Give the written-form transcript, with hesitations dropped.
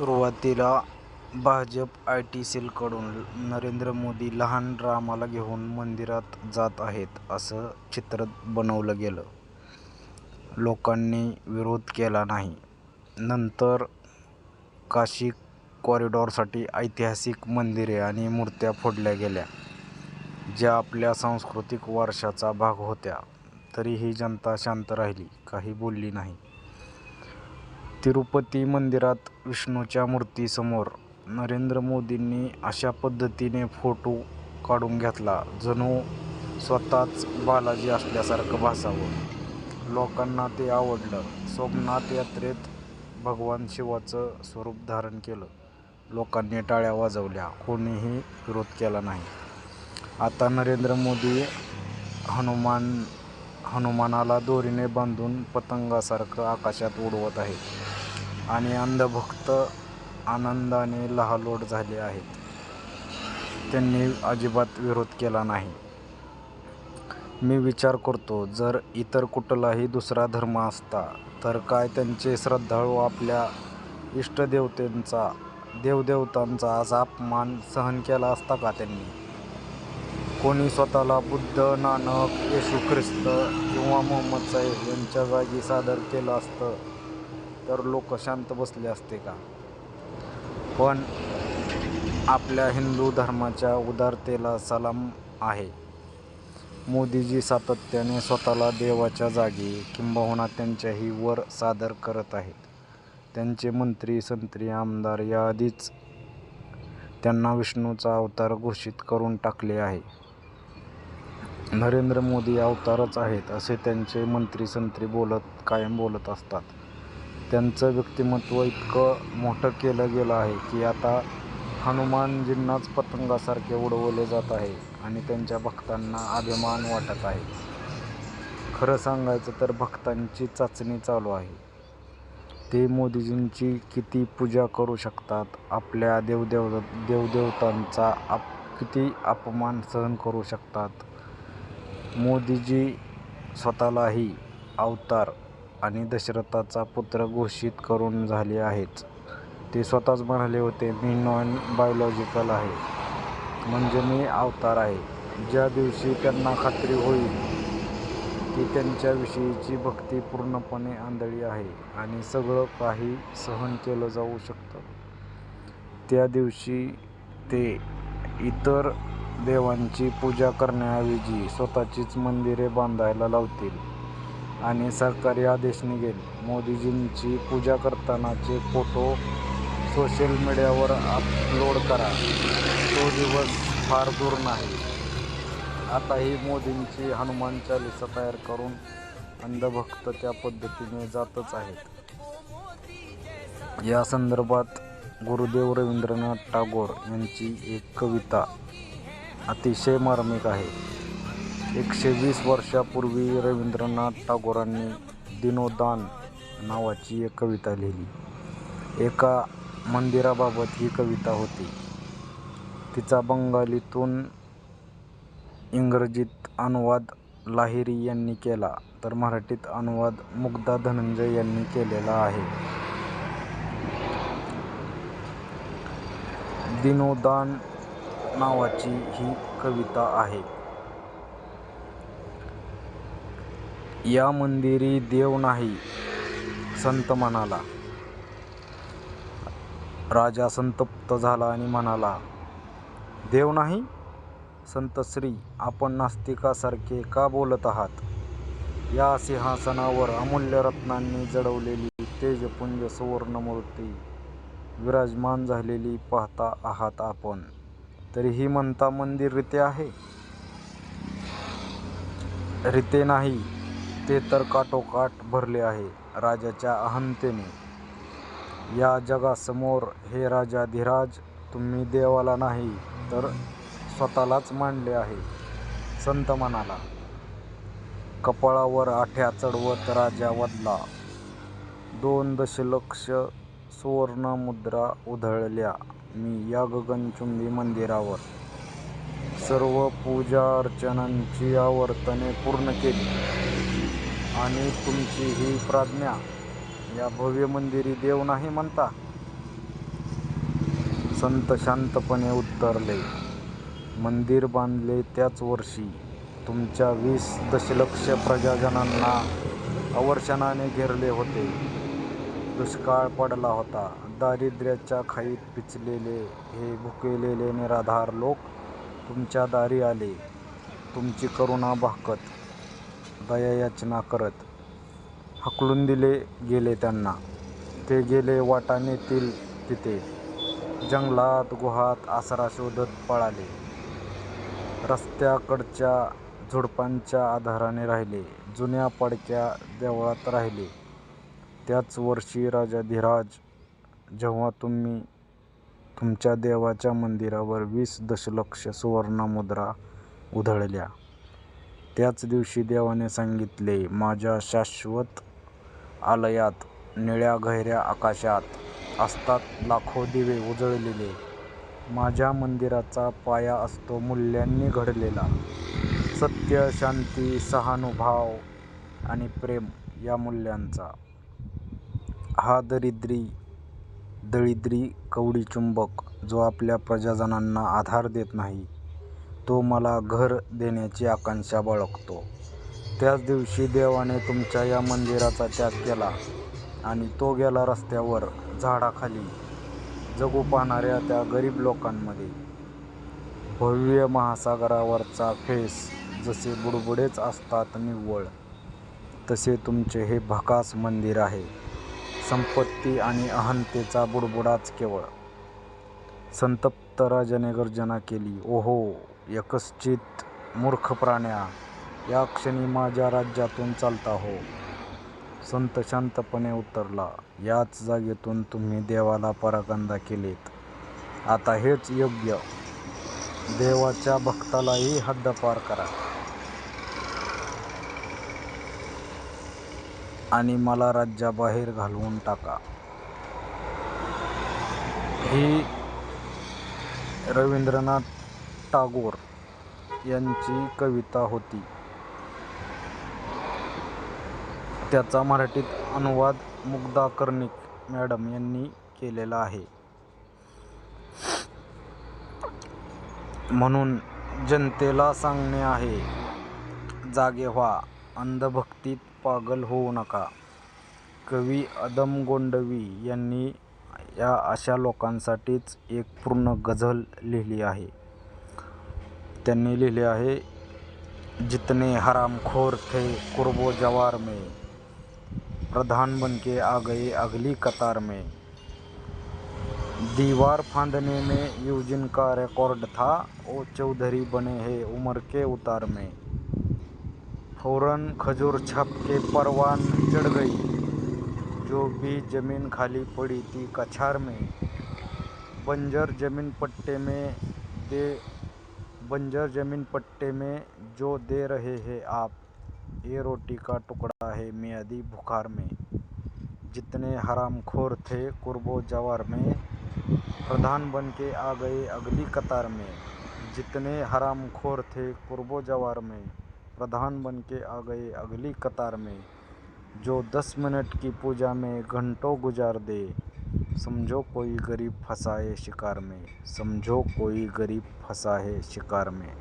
सुरुवातीला भाजप आयटी सेलकडून नरेंद्र मोदी लहान रामाला घेऊन मंदिरात जात आहेत असं चित्र बनवलं गेलं. लोकांनी विरोध केला नाही. नंतर काशी कॉरिडॉरसाठी ऐतिहासिक मंदिरे आणि मूर्त्या फोडल्या गेल्या, ज्या आपल्या सांस्कृतिक वारशाचा भाग होत्या. तरीही जनता शांत राहिली, काही बोलली नाही. तिरुपती मंदिरात विष्णूच्या मूर्तीसमोर नरेंद्र मोदींनी अशा पद्धतीने फोटो काढून घेतला, जणू स्वतःच बालाजी असल्यासारखं भासावं. लोकांना ते आवडलं. सोमनाथ यात्रेत भगवान शिवाचं स्वरूप धारण केलं. लोकांनी टाळ्या वाजवल्या. कोणीही विरोध केला नाही. आता नरेंद्र मोदी हनुमानाला दोरीने बांधून पतंगासारखं आकाशात उडवत आहेत आणि अंधभक्त आनंदाने लहालोट झाले आहेत. त्यांनी अजिबात विरोध केला नाही. मी विचार करतो, जर इतर कुठलाही दुसरा धर्म असता तर काय त्यांचे श्रद्धाळू आपल्या इष्टदेवतांचा, देवदेवतांचा असा अपमान सहन केला असता का त्यांनी? कोणी स्वतःला बुद्ध, नानक, येशू ख्रिस्त किंवा मोहम्मद साहेब यांच्या जागी सादर केलं असतं तर लोक शांत बसले असते का? पण आपल्या हिंदू धर्माच्या उदारतेला सलाम आहे. मोदीजी सातत्याने स्वतःला देवाच्या जागी किंबहुना त्यांच्याही वर सादर करत आहेत. त्यांचे मंत्री, संत्री, आमदार याआधीच त्यांना विष्णूचा अवतार घोषित करून टाकले आहे. नरेंद्र मोदी अवतारच आहेत असे त्यांचे मंत्री-संत्री कायम बोलत असतात. त्यांचं व्यक्तिमत्व इतकं मोठं केलं गेलं आहे की आता हनुमानजींनाच पतंगासारखे उडवले जात आहे आणि त्यांच्या भक्तांना अभिमान वाटत आहे. खरं सांगायचं तर भक्तांची चाचणी चालू आहे. ते मोदीजींची किती पूजा करू शकतात, आपल्या देवदेवतांचा किती अपमान सहन करू शकतात. मोदीजी स्वतःलाही अवतार आणि दशरथाचा पुत्र घोषित करून झाले आहेच. ते स्वतःच म्हणाले होते, मी नॉन बायोलॉजिकल आहे, म्हणजे मी अवतार आहे. ज्या दिवशी त्यांना खात्री होईल की त्यांच्याविषयीची भक्ती पूर्णपणे आंधळी आहे आणि सगळं काही सहन केलं जाऊ शकतं, त्या दिवशी ते इतर देवांची पूजा करण्याऐवजी स्वतःचीच मंदिरे बांधायला लावतील आणि सरकारी आदेश निघेल, मोदीजींची पूजा करतानाचे फोटो सोशल मीडियावर अपलोड करा. तो दिवस फार दूर नाही. आताही मोदींची हनुमान चालीसा तयार करून अंधभक्त त्या पद्धतीने जातच आहेत. या संदर्भात गुरुदेव रवींद्रनाथ टागोर यांची एक कविता अतिशय मार्मिक आहे. 120 वर्षापूर्वी रवींद्रनाथ टागोरांनी दिनोदान नावाची एक कविता लिहिली. एका मंदिराबाबत ही कविता होती. तिचा बंगालीतून इंग्रजीत अनुवाद लाहिरी यांनी केला तर मराठीत अनुवाद मुग्धा धनंजय यांनी केलेला आहे. दिनोदान नावाची ही कविता आहे. या मंदिरी देव नाही, संत म्हणाला. राजा संतप्त झाला आणि म्हणाला, देव नाही? संतश्री, आपण नास्तिकासारखे का बोलत आहात? या सिंहासनावर अमूल्य रत्नांनी जडवलेली तेजपुंज सुवर्णमूर्ती विराजमान झालेली पाहता आहात आपण, तरीही म्हणता मंदिर रिते आहे? रिते नाही, ते तर काठोकाठ भरले आहे राजाच्या अहंतेने. या जगासमोर हे राजाधिराज, तुम्ही देवाला नाही तर स्वतःलाच मांडले आहे, संत म्हणाला. कपाळावर आठ्या चढवत राजा वदला. 2 दशलक्ष सुवर्णमुद्रा उधळल्या मी या गगनचुंबी मंदिरावर. सर्व पूजा अर्चनांची आवर्तने पूर्ण केली आणि तुमची ही प्राज्ञा, या भव्य मंदिरी देव नाही म्हणता? संत शांतपणे उत्तरले, मंदिर बांधले त्याच वर्षी तुमच्या 20 दशलक्ष प्रजाजनांना अवर्षणाने घेरले होते. दुष्काळ पडला होता. दारिद्र्याच्या खाईत पिचलेले हे भुकेलेले निराधार लोक तुमच्या दारी आले. तुमची करुणा भाकत, दयायाचना करत. हाकलून दिले गेले त्यांना. ते गेले वाटाणेतील तिथे. जंगलात गुहात आसरा शोधत पळाले. रस्त्याकडच्या झुडपांच्या आधाराने राहिले. जुन्या पडक्या देवळात राहिले. त्याच वर्षी राजाधिराज, जेव्हा तुम्ही तुमच्या देवाच्या मंदिरावर 20 दशलक्ष सुवर्णमुद्रा उधळल्या, त्याच दिवशी देवाने सांगितले, माझ्या शाश्वत आलयात निळ्या गहिऱ्या आकाशात असतात लाखो दिवे उजळलेले. माझ्या मंदिराचा पाया असतो मूल्यांनी घडलेला. सत्य, शांती, सहानुभाव आणि प्रेम या मूल्यांचा. हा दळिद्री कवडीचुंबक जो आपल्या प्रजाजनांना आधार देत नाही, तो मला घर देण्याची आकांक्षा बाळगतो. त्याच दिवशी देवाने तुमच्या या मंदिराचा त्याग केला आणि तो गेला रस्त्यावर, झाडाखाली जगू पाहणाऱ्या त्या गरीब लोकांमध्ये. भव्य महासागरावरचा फेस जसे बुडबुडेच असतात निव्वळ, तसे तुमचे हे भकास मंदिर आहे. संपत्ती आणि अहंतेचा बुडबुडाच केवळ. संतप्त राजाने गर्जना केली, ओहो यकश्चित मूर्ख प्राण्या, या क्षणी माझ्या राज्यातून चालता हो. संत शांतपणे उत्तरला, याच जागेतून तुम्ही देवाला परागंदा केलीत. आता हेच योग्य. देवाच्या भक्तालाही हद्दपार करा आणि मला राज्याबाहेर घालवून टाका. ही रवींद्रनाथ टागोर यांची कविता होती. त्याचा मराठीत अनुवाद मुग्धा कर्णिक मॅडम यांनी केलेला आहे. म्हणून जनतेला सांगणे आहे, जागे व्हा, अंधभक्तीत पागल होऊ नका. कवी अदम गोंडवी यांनी या अशा लोकांसाठीच एक पूर्ण गझल लिहिली आहे. त्यांनी लिहिले आहे, जितने हरामखोर थे कुर्बो जवार में, प्रधान बनके आ गए अगली कतार में. दीवार फांदने में यूजिन का रिकॉर्ड था, ओ चौधरी बने हैं उमर के उतार में. फौरन खजूर छाप के परवान चढ़ गई, जो भी जमीन खाली पड़ी थी कछार में. बंजर जमीन पट्टे में जो दे रहे हैं आप, ये रोटी का टुकड़ा है मियादी बुखार में. जितने हरामखोर थे कुर्बो जवार में, प्रधान बनके आ गए अगली कतार में. जितने हरामखोर थे कुर्बो जवार में, प्रधान बनके आ गए अगली कतार में. जो 10 मिनट की पूजा में घंटों गुजार दे, समझो कोई गरीब फंसा है शिकार में. समझो कोई गरीब फंसा है शिकार में.